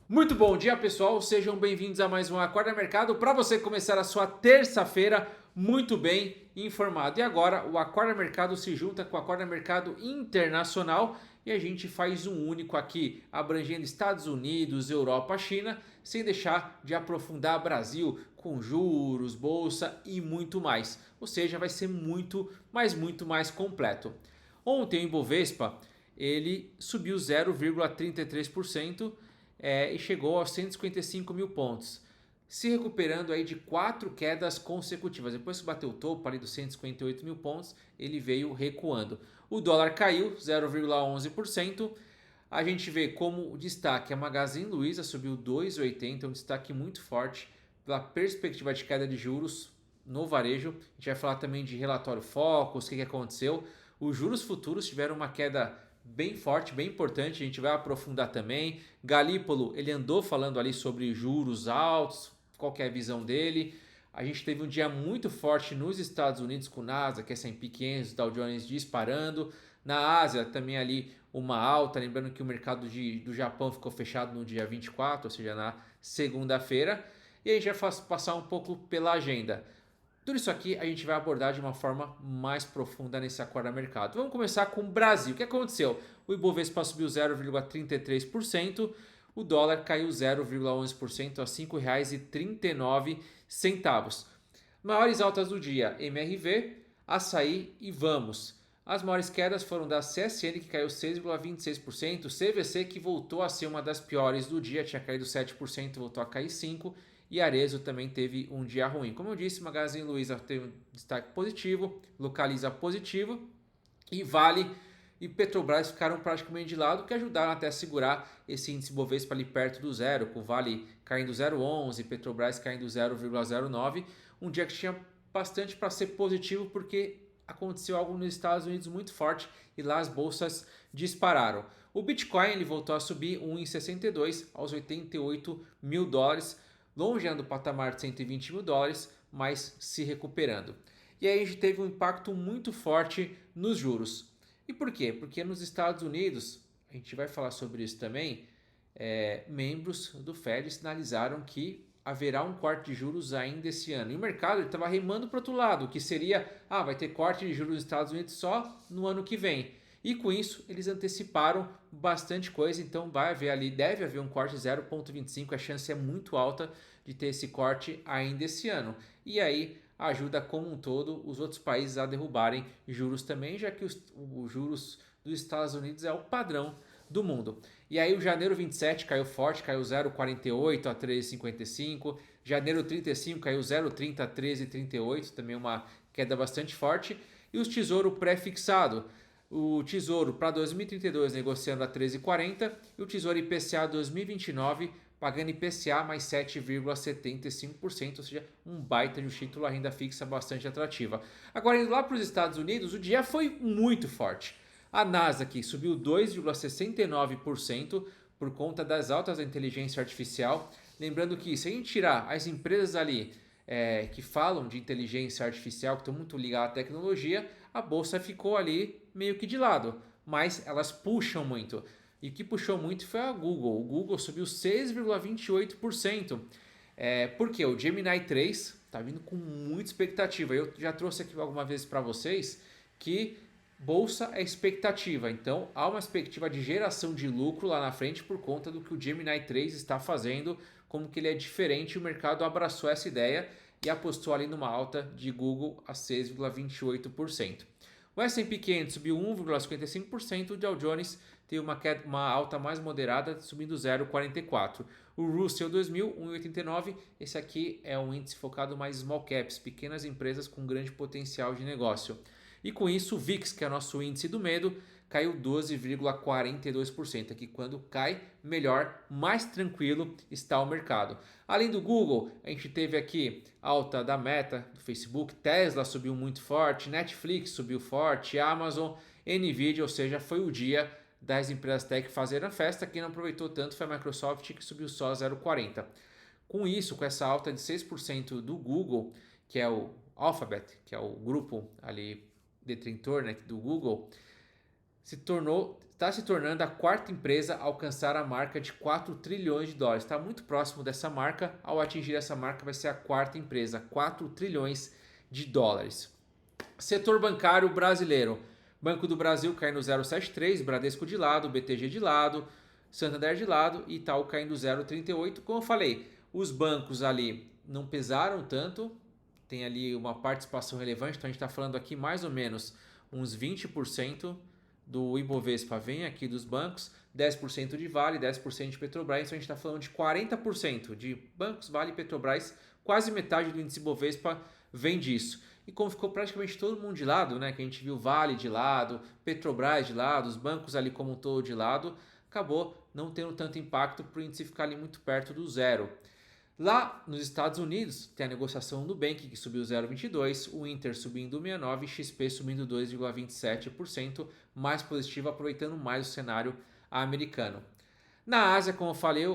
Muito bom dia, pessoal. Sejam bem-vindos a mais um Acorda Mercado para você começar a sua terça-feira muito bem informado. E agora, o Acorda Mercado se junta com o Acorda Mercado Internacional e a gente faz um único aqui, abrangendo Estados Unidos, Europa, China, sem deixar de aprofundar Brasil com juros, bolsa e muito mais. Ou seja, vai ser muito mais completo. Ontem o Ibovespa ele subiu 0,33%, e chegou aos 155 mil pontos, se recuperando aí de 4 quedas consecutivas. Depois que bateu o topo ali dos 158 mil pontos, ele veio recuando. O dólar caiu 0,11%. A gente vê como o destaque a Magazine Luiza subiu 2,80, um destaque muito forte pela perspectiva de queda de juros no varejo. A gente vai falar também de relatório Focus, o que aconteceu. Os juros futuros tiveram uma queda bem forte, bem importante, a gente vai aprofundar também. Galípolo, ele andou falando ali sobre juros altos, qual que é a visão dele. A gente teve um dia muito forte nos Estados Unidos com o Nasdaq, S&P 500, Dow Jones disparando. Na Ásia também ali uma alta, lembrando que o mercado do Japão ficou fechado no dia 24, ou seja, na segunda-feira. E a gente vai passar um pouco pela agenda. Tudo isso aqui a gente vai abordar de uma forma mais profunda nesse Acorda Mercado. Vamos começar com o Brasil. O que aconteceu? O Ibovespa subiu 0,33%, o dólar caiu 0,11% a R$ 5,39. Maiores altas do dia: MRV, Açaí e Vamos. As maiores quedas foram da CSN, que caiu 6,26%, CVC, que voltou a ser uma das piores do dia, tinha caído 7%, voltou a cair 5%, e Arezzo também teve um dia ruim. Como eu disse, Magazine Luiza teve um destaque positivo, Localiza positivo, e Vale e Petrobras ficaram praticamente de lado, que ajudaram até a segurar esse índice Bovespa ali perto do zero, com o Vale caindo 0,11, Petrobras caindo 0,09. Um dia que tinha bastante para ser positivo, porque aconteceu algo nos Estados Unidos muito forte e lá as bolsas dispararam. O Bitcoin ele voltou a subir 1,62 aos 88 mil dólares, longe do patamar de 120 mil dólares, mas se recuperando. E aí a gente teve um impacto muito forte nos juros. E por quê? Porque nos Estados Unidos, a gente vai falar sobre isso também, membros do Fed sinalizaram que haverá um corte de juros ainda esse ano. E o mercado estava remando para o outro lado, que seria, vai ter corte de juros nos Estados Unidos só no ano que vem. E com isso, eles anteciparam bastante coisa, então vai haver ali, deve haver um corte 0,25, a chance é muito alta de ter esse corte ainda esse ano. E aí ajuda como um todo os outros países a derrubarem juros também, já que os juros dos Estados Unidos é o padrão do mundo. E aí o janeiro 27 caiu forte, caiu 0,48 a 13,55. Janeiro 35 caiu 0,30 a 13,38, também uma queda bastante forte. E os tesouro pré-fixado, o Tesouro para 2032 negociando a 13,40 e o Tesouro IPCA 2029 pagando IPCA mais 7,75%, ou seja, um baita de um título, a renda fixa bastante atrativa. Agora, indo lá para os Estados Unidos, o dia foi muito forte. A Nasdaq subiu 2,69% por conta das altas da inteligência artificial. Lembrando que se a gente tirar as empresas ali que falam de inteligência artificial, que estão muito ligadas à tecnologia, a bolsa ficou ali meio que de lado, mas elas puxam muito. E o que puxou muito foi a Google. O Google subiu 6,28%. Porque o Gemini 3 está vindo com muita expectativa. Eu já trouxe aqui alguma vez para vocês que bolsa é expectativa. Então há uma expectativa de geração de lucro lá na frente por conta do que o Gemini 3 está fazendo, como que ele é diferente. O mercado abraçou essa ideia e apostou ali numa alta de Google a 6,28%. O S&P 500 subiu 1,55%, o Dow Jones teve uma alta mais moderada, subindo 0,44%. O Russell 2000, 1,89%, esse aqui é um índice focado mais em small caps, pequenas empresas com grande potencial de negócio. E com isso, o VIX, que é o nosso índice do medo, caiu 12,42%. Aqui quando cai, melhor, mais tranquilo está o mercado. Além do Google, a gente teve aqui alta da Meta, do Facebook, Tesla subiu muito forte, Netflix subiu forte, Amazon, Nvidia, ou seja, foi o dia das empresas tech fazerem a festa. Quem não aproveitou tanto foi a Microsoft, que subiu só 0,40%. Com isso, com essa alta de 6% do Google, que é o Alphabet, que é o grupo ali detentor, né, do Google, está se tornando a quarta empresa a alcançar a marca de 4 trilhões de dólares. Está muito próximo dessa marca. Ao atingir essa marca, vai ser a quarta empresa, 4 trilhões de dólares. Setor bancário brasileiro. Banco do Brasil caindo 0,73, Bradesco de lado, BTG de lado, Santander de lado e Itaú caindo 0,38. Como eu falei, os bancos ali não pesaram tanto, tem ali uma participação relevante, então a gente está falando aqui mais ou menos uns 20% do Ibovespa vem aqui dos bancos, 10% de Vale, 10% de Petrobras, então a gente está falando de 40% de bancos, Vale e Petrobras, quase metade do índice Ibovespa vem disso. E como ficou praticamente todo mundo de lado, né, que a gente viu Vale de lado, Petrobras de lado, os bancos ali como um todo de lado, acabou não tendo tanto impacto para o índice ficar ali muito perto do zero. Lá nos Estados Unidos, tem a negociação do Nubank, que subiu 0,22%, o Inter subindo 0,69% e XP subindo 2,27%, mais positivo, aproveitando mais o cenário americano. Na Ásia, como eu falei,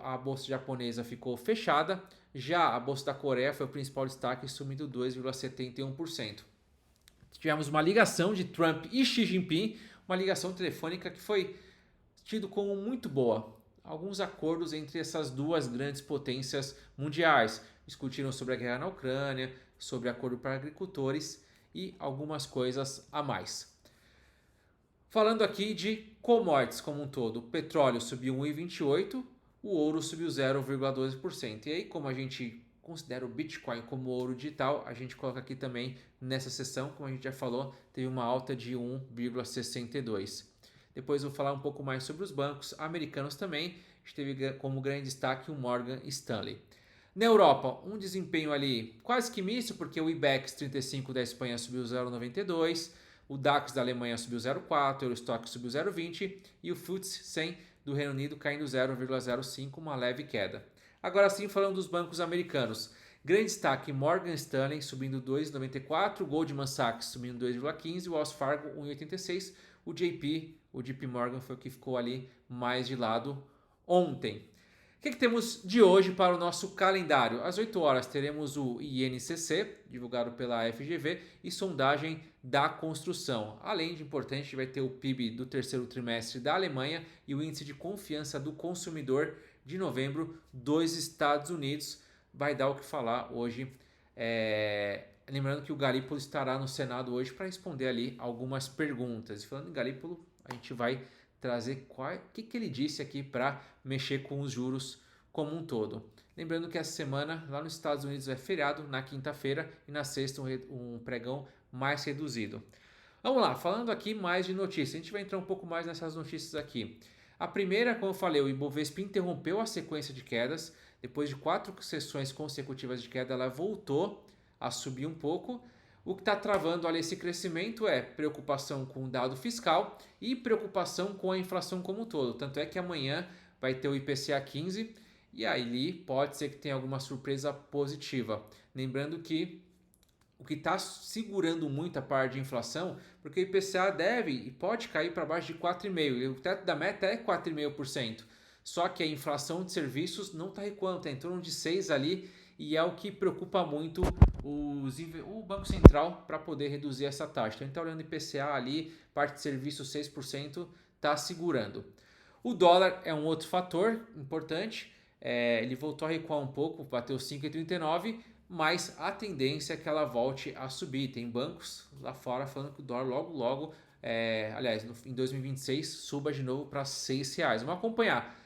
a bolsa japonesa ficou fechada, já a bolsa da Coreia foi o principal destaque, subindo 2,71%. Tivemos uma ligação de Trump e Xi Jinping, uma ligação telefônica que foi tido como muito boa. Alguns acordos entre essas duas grandes potências mundiais. Discutiram sobre a guerra na Ucrânia, sobre acordo para agricultores e algumas coisas a mais. Falando aqui de commodities como um todo, o petróleo subiu 1,28%, o ouro subiu 0,12%. E aí, como a gente considera o Bitcoin como ouro digital, a gente coloca aqui também nessa seção, como a gente já falou, teve uma alta de 1,62%. Depois eu vou falar um pouco mais sobre os bancos americanos também. A gente teve como grande destaque o Morgan Stanley. Na Europa, um desempenho ali quase que misto, porque o IBEX 35 da Espanha subiu 0,92%, o DAX da Alemanha subiu 0,4%, o Eurostock subiu 0,20% e o FTSE 100 do Reino Unido caindo 0,05%, uma leve queda. Agora sim, falando dos bancos americanos. Grande destaque, Morgan Stanley subindo 2,94%, Goldman Sachs subindo 2,15%, o Wells Fargo 1,86%, o JP Morgan foi o que ficou ali mais de lado ontem. O que temos de hoje para o nosso calendário? Às 8 horas teremos o INCC, divulgado pela FGV, e sondagem da construção. Além de importante, a gente vai ter o PIB do terceiro trimestre da Alemanha e o índice de confiança do consumidor de novembro dos Estados Unidos. Vai dar o que falar hoje. Lembrando que o Galípolo estará no Senado hoje para responder ali algumas perguntas. E falando em Galípolo, a gente vai trazer o que ele disse aqui para mexer com os juros como um todo. Lembrando que essa semana lá nos Estados Unidos é feriado, na quinta-feira, e na sexta um pregão mais reduzido. Vamos lá, falando aqui mais de notícias. A gente vai entrar um pouco mais nessas notícias aqui. A primeira, como eu falei, o Ibovespa interrompeu a sequência de quedas. Depois de 4 sessões consecutivas de queda, ela voltou a subir um pouco. O que está travando ali esse crescimento é preocupação com o dado fiscal e preocupação com a inflação como um todo. Tanto é que amanhã vai ter o IPCA 15 e aí pode ser que tenha alguma surpresa positiva. Lembrando que o que está segurando muito a parte de inflação, porque o IPCA deve e pode cair para baixo de 4,5%. O teto da meta é 4,5%. Só que a inflação de serviços não está recuando, está em torno de 6% ali, e é o que preocupa muito o Banco Central para poder reduzir essa taxa. Então, está olhando IPCA ali, parte de serviços 6%, está segurando. O dólar é um outro fator importante, ele voltou a recuar um pouco, bateu 5,39, mas a tendência é que ela volte a subir. Tem bancos lá fora falando que o dólar logo, em 2026, suba de novo para R$6. Vamos acompanhar,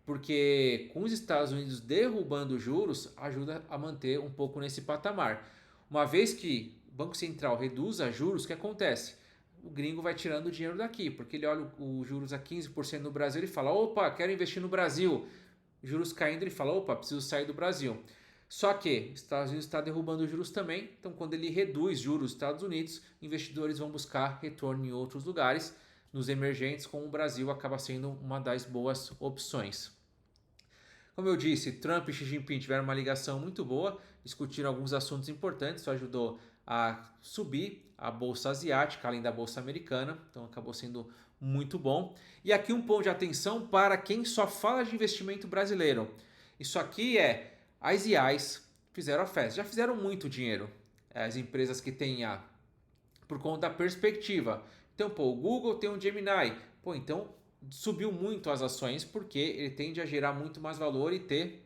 porque com os Estados Unidos derrubando juros, ajuda a manter um pouco nesse patamar. Uma vez que o Banco Central reduza juros, o que acontece? O gringo vai tirando o dinheiro daqui, porque ele olha os juros a 15% no Brasil e fala, opa, quero investir no Brasil. Juros caindo, ele fala, opa, preciso sair do Brasil. Só que os Estados Unidos está derrubando os juros também, então quando ele reduz juros nos Estados Unidos, investidores vão buscar retorno em outros lugares. Nos emergentes, como o Brasil, acaba sendo uma das boas opções. Como eu disse, Trump e Xi Jinping tiveram uma ligação muito boa, discutiram alguns assuntos importantes, isso ajudou a subir a bolsa asiática, além da bolsa americana, então acabou sendo muito bom. E aqui um ponto de atenção para quem só fala de investimento brasileiro. Isso aqui as IAs fizeram a festa, já fizeram muito dinheiro. As empresas que têm IA, por conta da perspectiva, Então, pô, o Google tem um Gemini. Pô, então subiu muito as ações porque ele tende a gerar muito mais valor e ter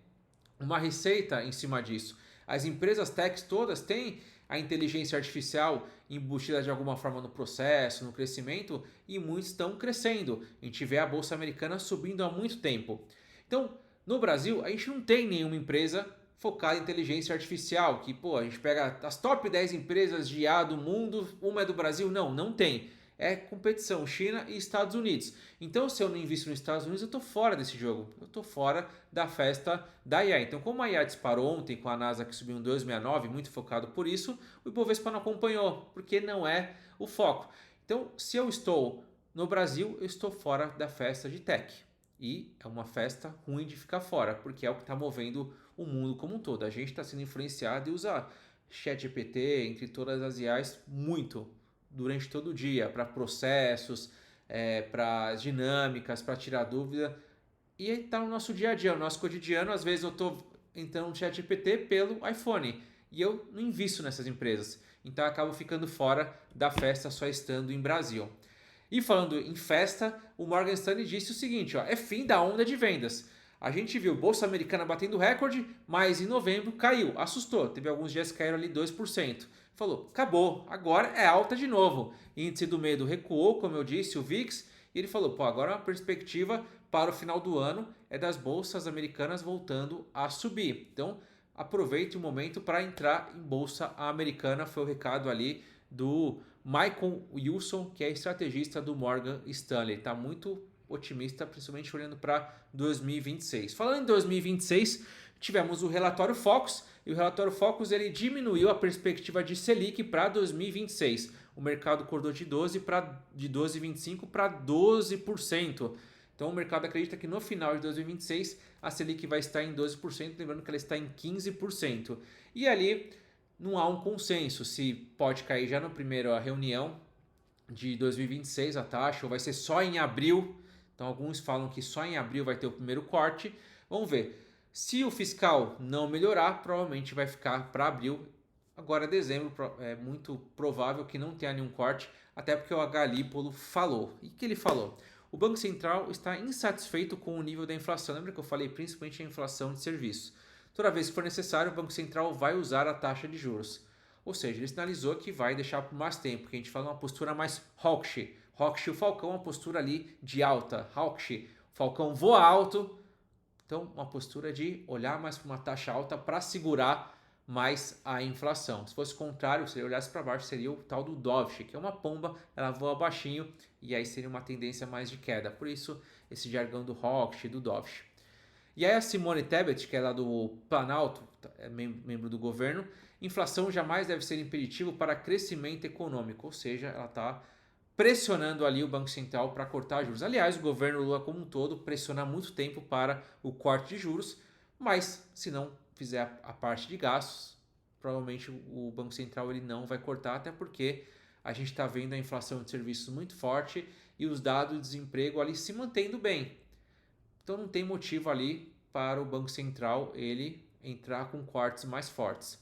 uma receita em cima disso. As empresas techs todas têm a inteligência artificial embutida de alguma forma no processo, no crescimento, e muitos estão crescendo. A gente vê a bolsa americana subindo há muito tempo. Então, no Brasil, a gente não tem nenhuma empresa focada em inteligência artificial, que, pô, a gente pega as top 10 empresas de IA do mundo, uma é do Brasil. Não, não tem. É competição China e Estados Unidos. Então, se eu não invisto nos Estados Unidos, eu estou fora desse jogo. Eu estou fora da festa da IA. Então, como a IA disparou ontem com a NASA que subiu um 269, muito focado por isso, o Ibovespa não acompanhou, porque não é o foco. Então, se eu estou no Brasil, eu estou fora da festa de tech. E é uma festa ruim de ficar fora, porque é o que está movendo o mundo como um todo. A gente está sendo influenciado e usa ChatGPT, entre todas as IAs, muito durante todo o dia, para processos, para dinâmicas, para tirar dúvida. E está no nosso dia a dia, no nosso cotidiano. Às vezes eu estou entrando no ChatGPT pelo iPhone e eu não invisto nessas empresas. Então eu acabo ficando fora da festa só estando em Brasil. E falando em festa, o Morgan Stanley disse o seguinte, ó, é fim da onda de vendas. A gente viu Bolsa Americana batendo recorde, mas em novembro caiu, assustou. Teve alguns dias que caíram ali 2%. Falou, acabou, agora é alta de novo. Índice do medo recuou, como eu disse, o VIX. E ele falou, pô, agora a perspectiva para o final do ano é das bolsas americanas voltando a subir. Então, aproveite o momento para entrar em bolsa americana. Foi o recado ali do Michael Wilson, que é estrategista do Morgan Stanley. Está muito otimista, principalmente olhando para 2026. Falando em 2026, tivemos o relatório Focus, e o relatório Focus ele diminuiu a perspectiva de Selic para 2026. O mercado acordou de 12,25 para 12%. Então o mercado acredita que no final de 2026 a Selic vai estar em 12%, lembrando que ela está em 15%. E ali não há um consenso se pode cair já na primeira reunião de 2026 a taxa, ou vai ser só em abril. Então alguns falam que só em abril vai ter o primeiro corte. Vamos ver. Se o fiscal não melhorar, provavelmente vai ficar para abril. Agora dezembro é muito provável que não tenha nenhum corte, até porque o Galípolo falou. E o que ele falou? O Banco Central está insatisfeito com o nível da inflação. Lembra que eu falei principalmente a inflação de serviços? Toda vez que for necessário, o Banco Central vai usar a taxa de juros. Ou seja, ele sinalizou que vai deixar por mais tempo, que a gente fala uma postura mais hawkish. Hawkish, o Falcão, uma postura ali de alta. Hawkish, o Falcão voa alto. Então, uma postura de olhar mais para uma taxa alta para segurar mais a inflação. Se fosse o contrário, se ele olhasse para baixo, seria o tal do dovish, que é uma pomba, ela voa baixinho e aí seria uma tendência mais de queda. Por isso, esse jargão do hawkish, do dovish. E aí a Simone Tebet, que é lá do Planalto, é membro do governo, inflação jamais deve ser impeditivo para crescimento econômico, ou seja, ela está pressionando ali o Banco Central para cortar juros. Aliás, o governo Lula como um todo pressiona há muito tempo para o corte de juros, mas se não fizer a parte de gastos, provavelmente o Banco Central ele não vai cortar, até porque a gente está vendo a inflação de serviços muito forte e os dados de desemprego ali se mantendo bem. Então não tem motivo ali para o Banco Central ele entrar com cortes mais fortes.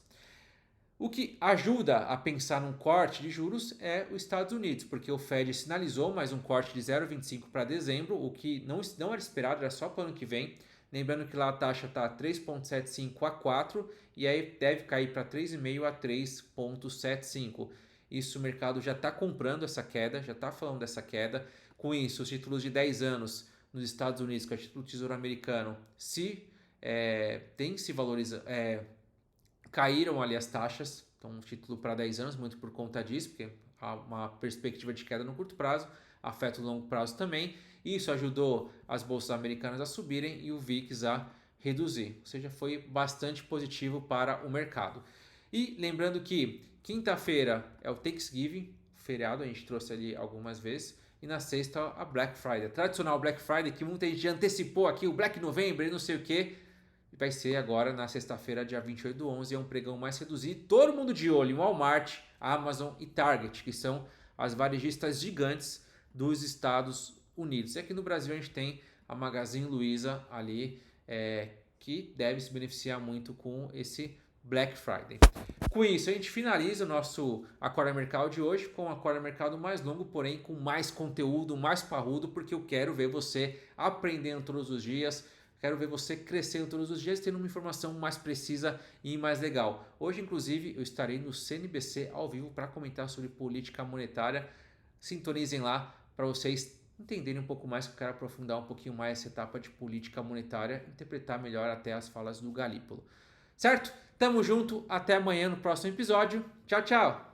O que ajuda a pensar num corte de juros é os Estados Unidos, porque o Fed sinalizou mais um corte de 0,25 para dezembro, o que não era esperado, era só para o ano que vem. Lembrando que lá a taxa está 3,75 a 4 e aí deve cair para 3,5 a 3,75. Isso o mercado já está comprando essa queda, já está falando dessa queda. Com isso, os títulos de 10 anos nos Estados Unidos, que é o título do Tesouro Americano, caíram ali as taxas, então um título para 10 anos, muito por conta disso, porque há uma perspectiva de queda no curto prazo, afeta o longo prazo também, e isso ajudou as bolsas americanas a subirem e o VIX a reduzir, ou seja, foi bastante positivo para o mercado. E lembrando que quinta-feira é o Thanksgiving, feriado, a gente trouxe ali algumas vezes, e na sexta a Black Friday, a tradicional Black Friday, que muita gente antecipou aqui, o Black November e não sei o que, vai ser agora na sexta-feira, dia 28/11, é um pregão mais reduzido. Todo mundo de olho em Walmart, Amazon e Target, que são as varejistas gigantes dos Estados Unidos. E aqui no Brasil a gente tem a Magazine Luiza ali, que deve se beneficiar muito com esse Black Friday. Com isso, a gente finaliza o nosso Acorda Mercado de hoje com um Acorda Mercado mais longo, porém com mais conteúdo, mais parrudo, porque eu quero ver você aprendendo todos os dias, quero ver você crescendo todos os dias, tendo uma informação mais precisa e mais legal. Hoje, inclusive, eu estarei no CNBC ao vivo para comentar sobre política monetária. Sintonizem lá para vocês entenderem um pouco mais, que eu quero aprofundar um pouquinho mais essa etapa de política monetária, interpretar melhor até as falas do Galípolo. Certo? Tamo junto, até amanhã no próximo episódio. Tchau, tchau!